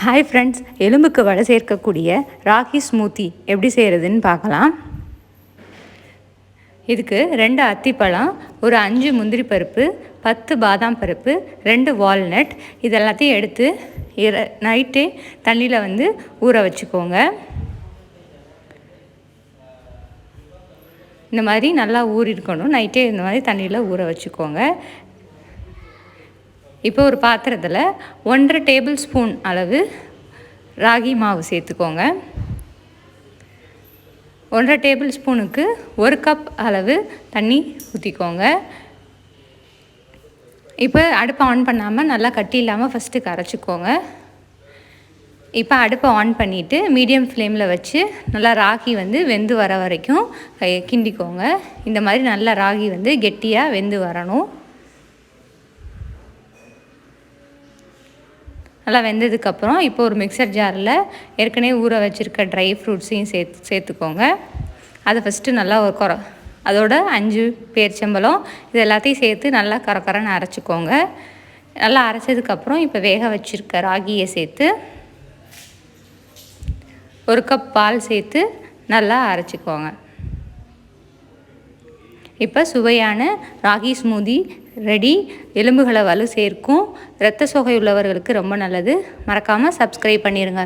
Hi friends, எலும்புக்கு வலு சேர்க்கக்கூடிய ராகி ஸ்மூத்தி எப்படி செய்கிறதுன்னு பார்க்கலாம். இதுக்கு 2 அத்திப்பழம், ஒரு 5 முந்திரி பருப்பு, 10 பாதாம் பருப்பு, 2 வால்நட் இது எல்லாத்தையும் எடுத்து நைட்டே தண்ணியில் ஊற வச்சுக்கோங்க. இந்த மாதிரி நல்லா ஊறிருக்கணும். நைட்டே இந்த மாதிரி தண்ணியில் ஊற வச்சுக்கோங்க. இப்போ ஒரு பாத்திரத்தில் 1.5 டேபிள் ஸ்பூன் அளவு ராகி மாவு சேர்த்துக்கோங்க. 1.5 டேபிள் ஸ்பூனுக்கு 1 கப் அளவு தண்ணி ஊற்றிக்கோங்க. இப்போ அடுப்பை ஆன் பண்ணாமல் நல்லா கட்டி இல்லாமல் ஃபஸ்ட்டு கரைச்சிக்கோங்க. இப்போ அடுப்பை ஆன் பண்ணிவிட்டு மீடியம் ஃப்ளேமில் வச்சு நல்லா ராகி வெந்து வர வரைக்கும் கிண்டிக்கோங்க. இந்த மாதிரி நல்லா ராகி கெட்டியாக வெந்து வரணும். நல்லா வெந்ததுக்கப்புறம் இப்போ ஒரு மிக்சர் ஜாரில் ஏற்கனவே ஊற வச்சுருக்க ட்ரை ஃப்ரூட்ஸையும் சேர்த்துக்கோங்க. அதை ஃபஸ்ட்டு நல்லா அதோட 5 பேரிச்சம்பழம் இது எல்லாத்தையும் சேர்த்து நல்லா கரன்னு அரைச்சிக்கோங்க. நல்லா அரைச்சதுக்கப்புறம் இப்போ வேக வச்சுருக்க ராகியை சேர்த்து 1 கப் பால் சேர்த்து நல்லா அரைச்சிக்கோங்க. இப்போ சுவையான ராகி ஸ்மூதி ரெடி. எலும்புகளை வலு சேர்க்கும், இரத்த சோகை உள்ளவர்களுக்கு ரொம்ப நல்லது. மறக்காமல் சப்ஸ்கிரைப் பண்ணிடுங்க.